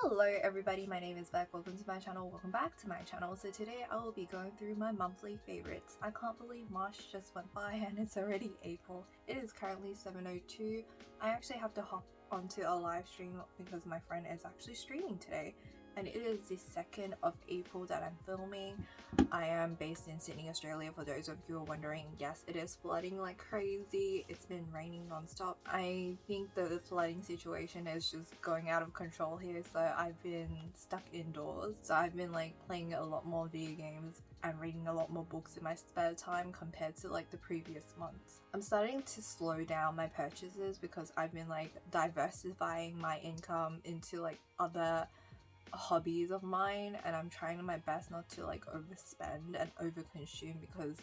Hello everybody, my name is Beck. Welcome to my channel. Welcome back to my channel. So today I will be going through my monthly favorites. I can't believe March just went by and it's already April. It is currently 7:02. I actually have to hop onto a live stream because my friend is actually streaming today. And it is the 2nd of April that I'm filming. I am based in Sydney, Australia, for those of you who are wondering. Yes, it is flooding like crazy. It's been raining non-stop. I think the flooding situation is just going out of control here, so I've been stuck indoors. So I've been like playing a lot more video games and reading a lot more books in my spare time compared to like the previous months. I'm starting to slow down my purchases because I've been like diversifying my income into like other hobbies of mine, and I'm trying my best not to like overspend and overconsume because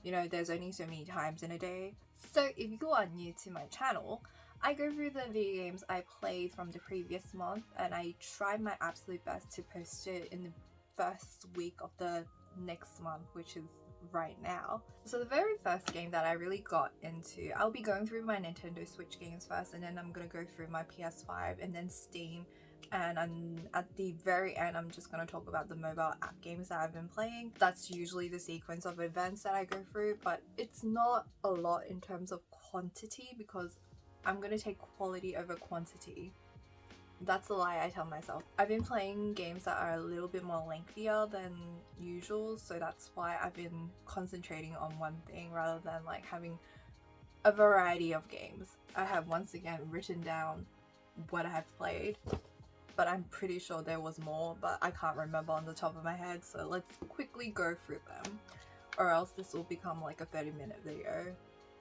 you know there's only so many times in a day. So if you are new to my channel, I go through the video games I played from the previous month and I try my absolute best to post it in the first week of the next month, which is right now. So the very first game that I really got into, I'll be going through my Nintendo Switch games first, and then I'm gonna go through my PS5 and then Steam, and at the very end I'm just going to talk about the mobile app games that I've been playing. That's usually the sequence of events that I go through, but it's not a lot in terms of quantity because I'm going to take quality over quantity. That's a lie I tell myself. I've been playing games that are a little bit more lengthier than usual, so that's why I've been concentrating on one thing rather than like having a variety of games. I have once again written down what I have played, but I'm pretty sure there was more, but I can't remember on the top of my head, so let's quickly go through them, or else this will become like a 30-minute video.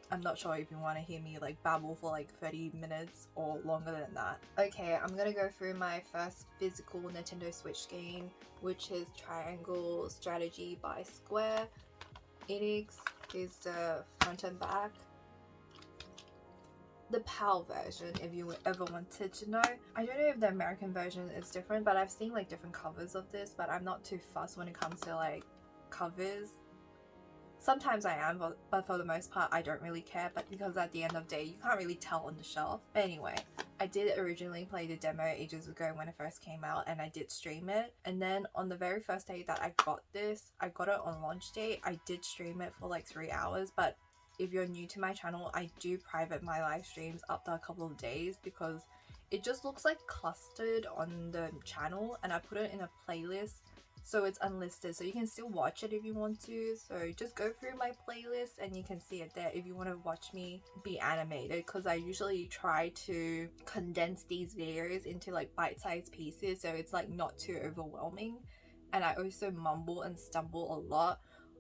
I'm not sure if you want to hear me like babble for like 30 minutes or longer than that. Okay, I'm gonna go through my first physical Nintendo Switch game, which is Triangle Strategy by Square Enix. Is the front and back. The PAL version, if you ever wanted to know. I don't know if the American version is different, but I've seen like different covers of this, but I'm not too fussed when it comes to like covers. Sometimes I am, but for the most part I don't really care, but because at the end of the day you can't really tell on the shelf. But anyway, I did originally play the demo ages ago when it first came out, and I did stream it, and then on the very first day that I got this, I got it on launch day. I did stream it for like 3 hours, but if you're new to my channel, I do private my live streams after a couple of days because it just looks like clustered on the channel, and I put it in a playlist so it's unlisted, so you can still watch it if you want to. So just go through my playlist and you can see it there if you want to watch me be animated, because I usually try to condense these videos into like bite-sized pieces so it's like not too overwhelming. And I also mumble and stumble a lot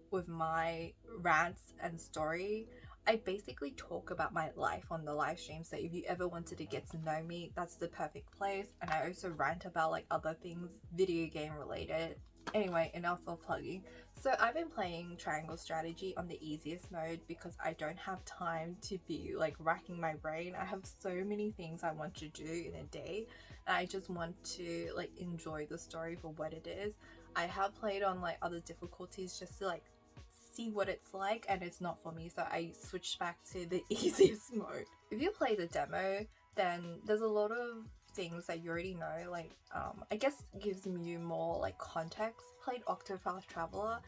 with my rants and story. I basically talk about my life on the live stream, so if you ever wanted to get to know me, that's the perfect place. And I also rant about like other things video game related. Anyway, enough of plugging. So I've been playing Triangle Strategy on the easiest mode because I don't have time to be like racking my brain. I have so many things I want to do in a day, and I just want to like enjoy the story for what it is. I have played on like other difficulties just to like see what it's like, and it's not for me, so I switched back to the easiest mode. If you play the demo, then there's a lot of things that you already know, like I guess gives you more like context. Played Octopath Traveler,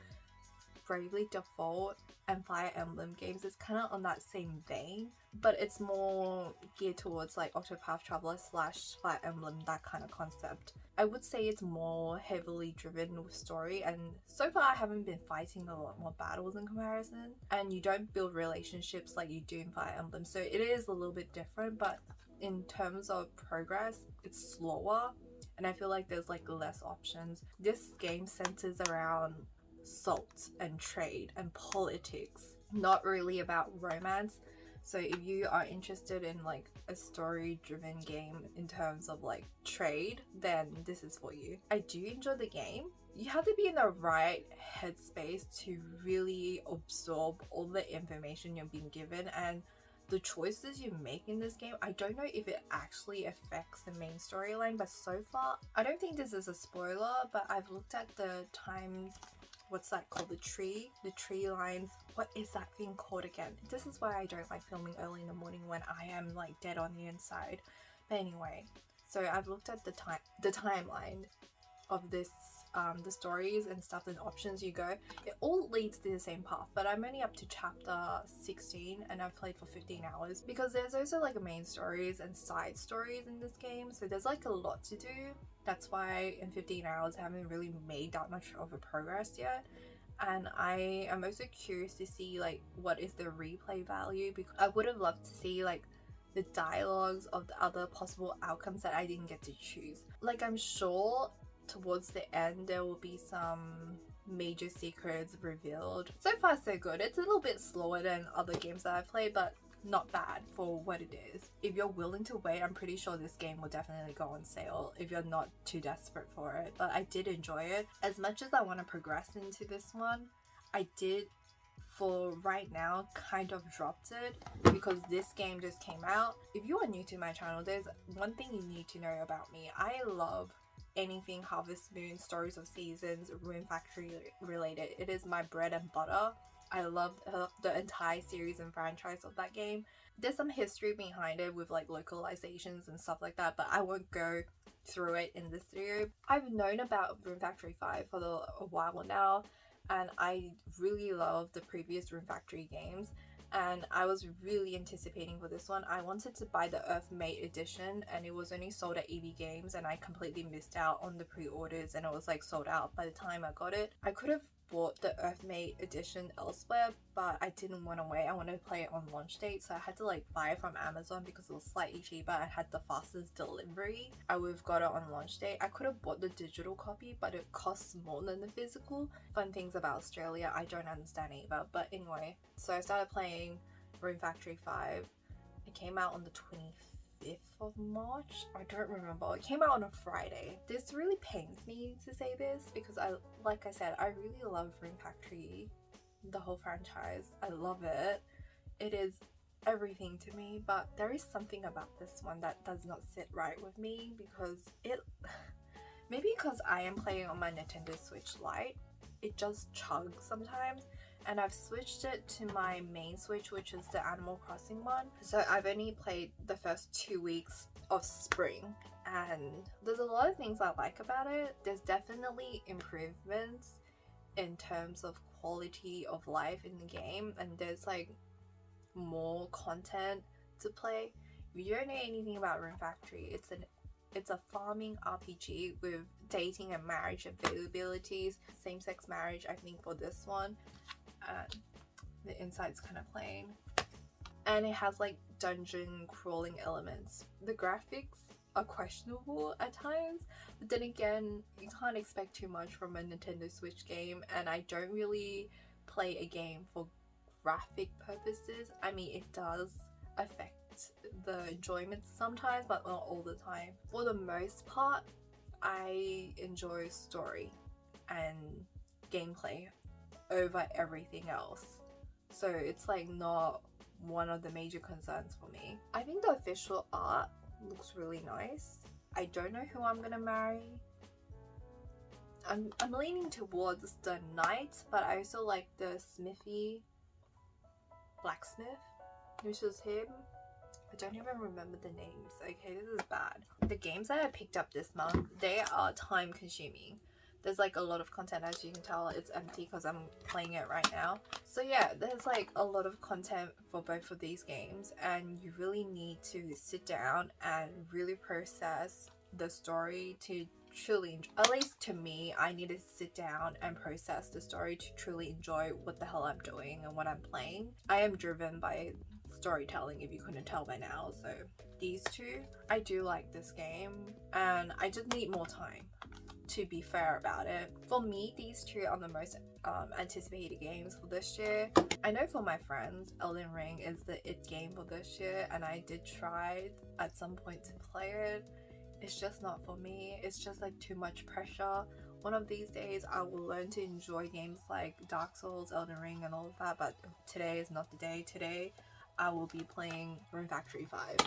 Bravely Default, and Fire Emblem games. It's kind of on that same vein, but it's more geared towards like Octopath Traveler / Fire Emblem, that kind of concept. I would say it's more heavily driven with story, and so far I haven't been fighting a lot more battles in comparison, and you don't build relationships like you do in Fire Emblem, so it is a little bit different. But in terms of progress, it's slower, and I feel like there's like less options. This game centers around salt and trade and politics, not really about romance. So if you are interested in like a story driven game in terms of like trade, then this is for you. I do enjoy the game. You have to be in the right headspace to really absorb all the information you're being given, and the choices you make in this game, I don't know if it actually affects the main storyline, but so far I don't think this is a spoiler, but I've looked at the time, what's that called, the tree lines, what is that thing called again? This is why I don't like filming early in the morning when I am like dead on the inside. But anyway, So I've looked at the timeline of this, the stories and stuff and options you go, it all leads to the same path, but I'm only up to chapter 16 and I've played for 15 hours because there's also like a main stories and side stories in this game, so there's like a lot to do. That's why in 15 hours I haven't really made that much of a progress yet. And I am also curious to see like what is the replay value, because I would have loved to see like the dialogues of the other possible outcomes that I didn't get to choose. Like, I'm sure towards the end there will be some major secrets revealed. So far so good. It's a little bit slower than other games that I've played, but not bad for what it is. If you're willing to wait, I'm pretty sure this game will definitely go on sale if you're not too desperate for it. But I did enjoy it. As much as I want to progress into this one, I did for right now kind of dropped it because this game just came out. If you are new to my channel, there's one thing you need to know about me. I love anything Harvest Moon, Stories of Seasons, Rune Factory related. It is my bread and butter. I love the entire series and franchise of that game. There's some history behind it with like localizations and stuff like that, but I won't go through it in this video. I've known about Rune Factory 5 for a while now, and I really love the previous Rune Factory games, and I was really anticipating for this one. I wanted to buy the Earthmate edition and it was only sold at EB Games, and I completely missed out on the pre-orders and it was like sold out by the time I got it. I could have bought the Earthmate edition elsewhere, but I didn't want to wait. I wanted to play it on launch date, so I had to like buy it from Amazon because it was slightly cheaper and had the fastest delivery. I would have got it on launch date. I could have bought the digital copy, but it costs more than the physical. Fun things about Australia I don't understand either, but anyway, so I started playing Rune Factory 5. It came out on the 25th of March. I don't remember. It came out on a Friday. This really pains me to say this because like I said, I really love Rune Factory, the whole franchise. I love it. It is everything to me, but there is something about this one that does not sit right with me because maybe because I am playing on my Nintendo Switch Lite, it just chugs sometimes. And I've switched it to my main Switch, which is the Animal Crossing one. So I've only played the first 2 weeks of spring, and there's a lot of things I like about it. There's definitely improvements in terms of quality of life in the game, and there's like more content to play. If you don't know anything about Rune Factory, it's a farming RPG with dating and marriage availabilities, same-sex marriage I think for this one. The inside's kind of plain, and it has like dungeon crawling elements. The graphics are questionable at times, but then again, you can't expect too much from a Nintendo Switch game, and I don't really play a game for graphic purposes. I mean, it does affect the enjoyment sometimes, but not all the time. For the most part, I enjoy story and gameplay over everything else, so it's like not one of the major concerns for me. I think the official art looks really nice. I don't know who I'm gonna marry. I'm leaning towards the knight, but I also like the smithy blacksmith, which is him. I don't even remember the names. Okay, this is bad. The games that I picked up this month, they are time consuming. There's like a lot of content, as you can tell. It's empty because I'm playing it right now. So yeah, there's like a lot of content for both of these games, and you really need to sit down and really process the story to truly enjoy. At least to me, I need to sit down and process the story to truly enjoy what the hell I'm doing and what I'm playing. I am driven by storytelling, if you couldn't tell by now. So these two, I do like this game, and I just need more time, to be fair about it. For me, these two are the most anticipated games for this year. I know for my friends, Elden Ring is the it game for this year, and I did try at some point to play it. It's just not for me. It's just like too much pressure. One of these days I will learn to enjoy games like Dark Souls, Elden Ring and all of that, but today is not the day. Today I will be playing Rune Factory 5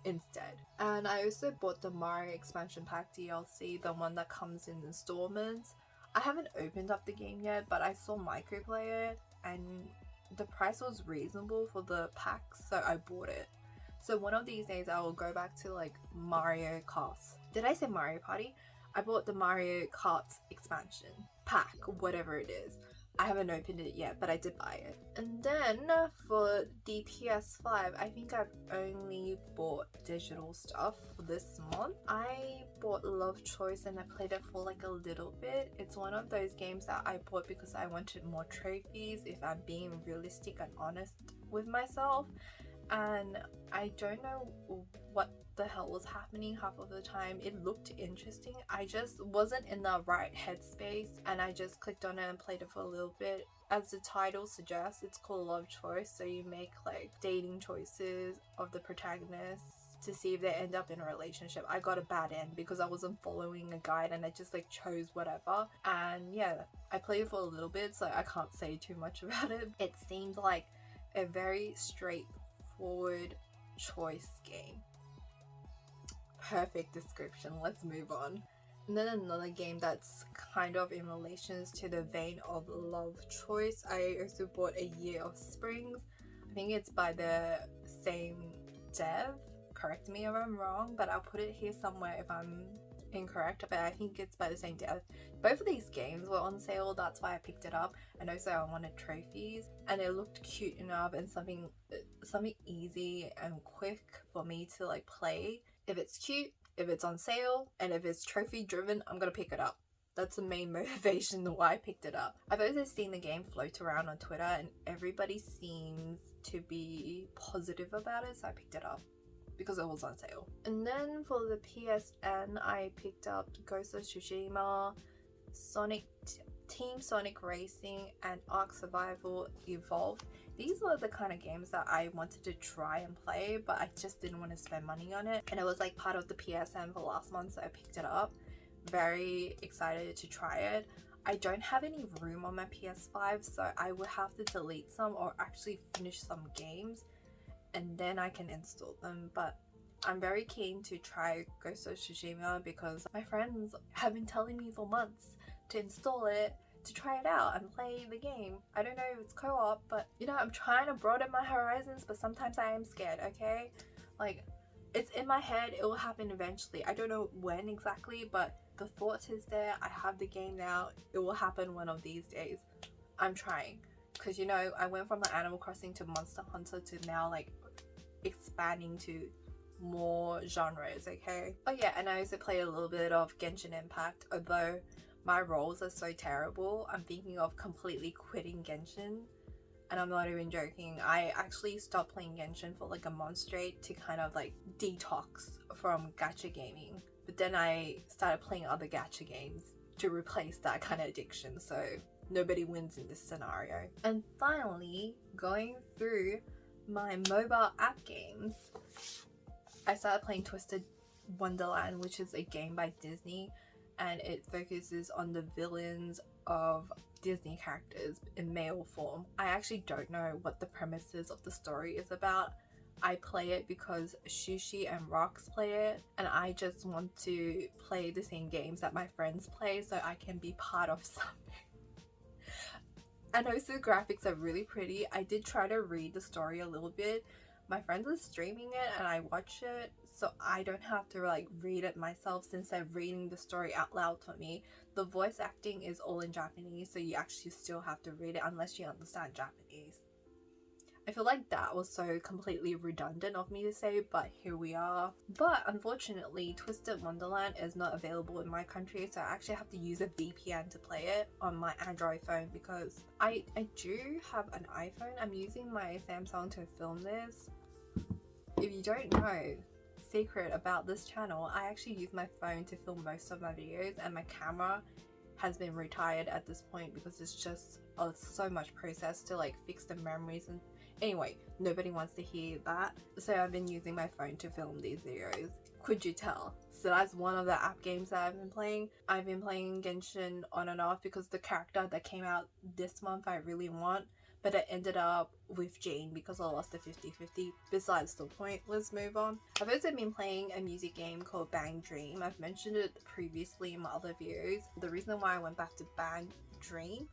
instead. And I also bought the Mario expansion pack DLC, the one that comes in installments. I haven't opened up the game yet, but I saw Micro play it and the price was reasonable for the pack, so I bought it. So one of these days I will go back to like Mario Kart. Did I say Mario Party? I bought the Mario Kart expansion pack, whatever it is. I haven't opened it yet, but I did buy it. And then for the PS5, I think I've only bought digital stuff this month. I bought Love Choice and I played it for like a little bit. It's one of those games that I bought because I wanted more trophies, if I'm being realistic and honest with myself. And I don't know what the hell was happening half of the time. It looked interesting. I just wasn't in the right headspace and I just clicked on it and played it for a little bit. As the title suggests, it's called Love Choice, so you make like dating choices of the protagonists to see if they end up in a relationship. I got a bad end because I wasn't following a guide and I just like chose whatever. And yeah, I played it for a little bit, so I can't say too much about it. It seemed like a very straightforward choice game. Perfect description. Let's move on. And then another game that's kind of in relations to the vein of Love Choice, I also bought A Year of Springs. I think it's by the same dev. Correct me if I'm wrong, but I'll put it here somewhere if I'm incorrect, but I think it's by the same dev. Both of these games were on sale, that's why I picked it up, and also I wanted trophies and it looked cute enough and something easy and quick for me to like play. If it's cute, if it's on sale, and if it's trophy driven, I'm gonna pick it up. That's the main motivation why I picked it up. I've also seen the game float around on Twitter and everybody seems to be positive about it, so I picked it up because it was on sale. And then for the PSN, I picked up Ghost of Tsushima, Team Sonic Racing, and Ark Survival Evolved. These were the kind of games that I wanted to try and play, but I just didn't want to spend money on it. And it was like part of the PSN for last month, so I picked it up. Very excited to try it. I don't have any room on my PS5, so I would have to delete some or actually finish some games and then I can install them. But I'm very keen to try Ghost of Tsushima because my friends have been telling me for months to install it, to try it out and play the game. I don't know if it's co-op, but you know, I'm trying to broaden my horizons, but sometimes I am scared, okay? Like, it's in my head, it will happen eventually. I don't know when exactly, but the thought is there. I have the game now, it will happen one of these days. I'm trying, because you know, I went from the Animal Crossing to Monster Hunter to now like expanding to more genres, okay? Oh yeah, and I also play a little bit of Genshin Impact, although my rolls are so terrible. I'm thinking of completely quitting Genshin, and I'm not even joking. I actually stopped playing Genshin for like a month straight to kind of like detox from gacha gaming, but then I started playing other gacha games to replace that kind of addiction, so nobody wins in this scenario. And finally, going through my mobile app games, I started playing Twisted Wonderland, which is a game by Disney, and it focuses on the villains of Disney characters in male form. I actually don't know what the premises of the story is about. I play it because Shushi and Rox play it, and I just want to play the same games that my friends play so I can be part of something. And also the graphics are really pretty. I did try to read the story a little bit. My friend was streaming it and I watched it, so I don't have to like read it myself since they're reading the story out loud for me. The voice acting is all in Japanese, so you actually still have to read it unless you understand Japanese. I feel like that was so completely redundant of me to say, but here we are. But unfortunately, Twisted Wonderland is not available in my country, so I actually have to use a VPN to play it on my Android phone because I do have an iPhone. I'm using my Samsung to film this. If you don't know, secret about this channel, I actually use my phone to film most of my videos, and my camera has been retired at this point because it's just so much process to like fix the memories. And anyway, nobody wants to hear that, so I've been using my phone to film these videos. Could you tell? So that's one of the app games that I've been playing. I've been playing Genshin on and off because the character that came out this month I really want, but it ended up with Jane because I lost the 50-50. Besides the point, let's move on. I've also been playing a music game called Bang Dream. I've mentioned it previously in my other videos. The reason why I went back to Bang Dream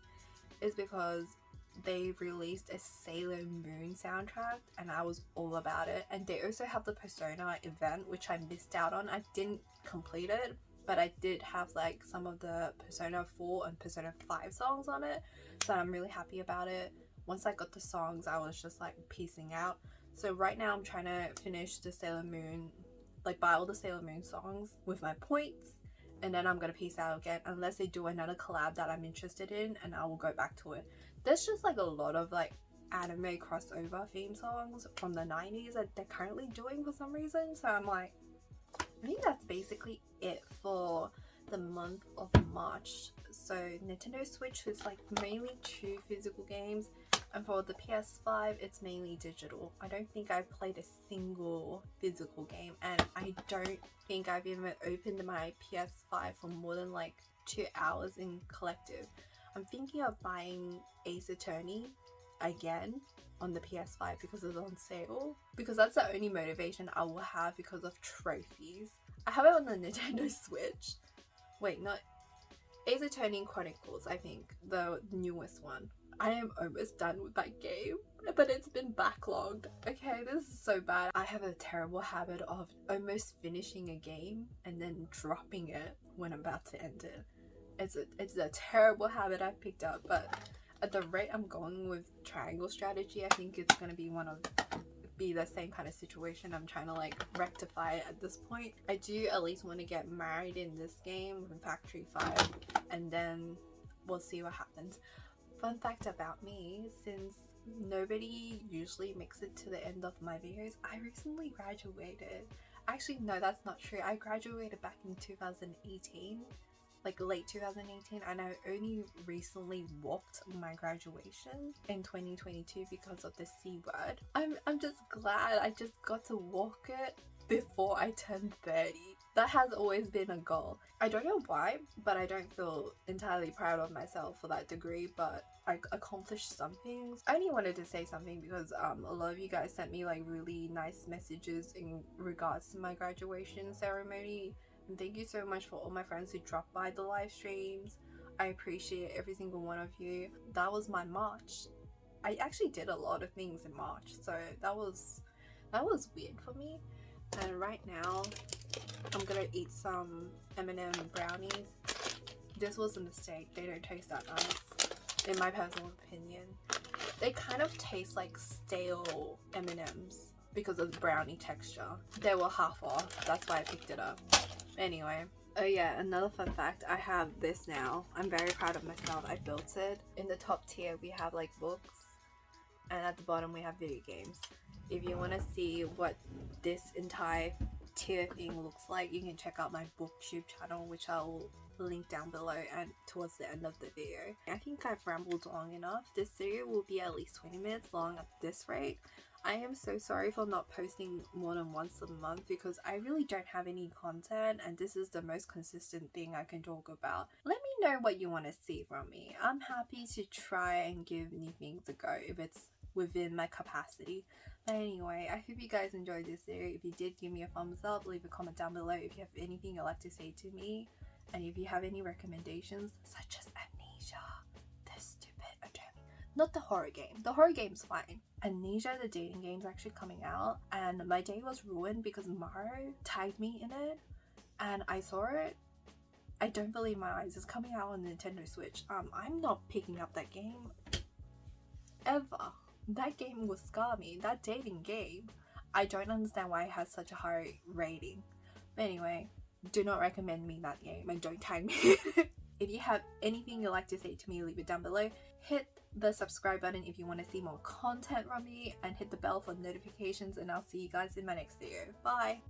is because they released a Sailor Moon soundtrack and I was all about it. And they also have the Persona event, which I missed out on. I didn't complete it, but I did have like some of the Persona 4 and Persona 5 songs on it, so I'm really happy about it. Once I got the songs, I was just like piecing out. So right now I'm trying to finish the Sailor Moon, like buy all the Sailor Moon songs with my points, and then I'm gonna piece out again unless they do another collab that I'm interested in, and I will go back to it. There's just like a lot of like anime crossover theme songs from the 90s that they're currently doing for some reason, so I'm like, I think that's basically it for the month of March. So Nintendo Switch is like mainly 2 physical games, and for the PS5 it's mainly digital. I don't think I've played a single physical game, and I don't think I've even opened my PS5 for more than like 2 hours in collective. I'm thinking of buying Ace Attorney again on the PS5 because it's on sale, because that's the only motivation I will have because of trophies. I have it on the Nintendo Switch. Wait, not Ace Attorney Chronicles, I think, the newest one. I am almost done with that game, but it's been backlogged. Okay, this is so bad. I have a terrible habit of almost finishing a game and then dropping it when I'm about to end it. It's a terrible habit I've picked up, but at the rate I'm going with triangle strategy, I think it's going to be the same kind of situation I'm trying to like rectify at this point. I do at least want to get married in this game with Factory 5, and then we'll see what happens. Fun fact about me, since nobody usually makes it to the end of my videos, I recently graduated. Actually, no, that's not true. I graduated back in 2018. Like late 2018, and I only recently walked my graduation in 2022 because of the C word. I'm just glad I just got to walk it before I turned 30. That has always been a goal. I don't know why, but I don't feel entirely proud of myself for that degree, but I accomplished some things. I only wanted to say something because a lot of you guys sent me like really nice messages in regards to my graduation ceremony. And thank you so much for all my friends who dropped by the live streams. I appreciate every single one of you. That was my March. I actually did a lot of things in March, so that was weird for me. And right now I'm gonna eat some M&M brownies. This was a mistake. They don't taste that nice, in my personal opinion. They kind of taste like stale M&Ms because of the brownie texture. They were half off, that's why I picked it up. Anyway, oh yeah, another fun fact, I have this now. I'm very proud of myself. I built it. In the top tier we have like books, and at the bottom we have video games. If you want to see what this entire tier thing looks like, you can check out my booktube channel, which I'll link down below and towards the end of the video. I think I've rambled long enough. This video will be at least 20 minutes long at this rate. I am so sorry for not posting more than once a month because I really don't have any content, and this is the most consistent thing I can talk about. Let me know what you want to see from me. I'm happy to try and give new things a go if it's within my capacity. But anyway, I hope you guys enjoyed this video. If you did, give me a thumbs up, leave a comment down below if you have anything you'd like to say to me, and if you have any recommendations such as Amnesia, the stupid not the horror game. The horror game's fine. Amnesia, the dating game's actually coming out, and my day was ruined because Maro tagged me in it and I saw it. I don't believe my eyes. It's coming out on Nintendo Switch. I'm not picking up that game ever. That game will scar me. That dating game. I don't understand why it has such a high rating. But anyway, do not recommend me that game and don't tag me. If you have anything you'd like to say to me, leave it down below. Hit the subscribe button if you want to see more content from me, and hit the bell for notifications, and I'll see you guys in my next video. Bye!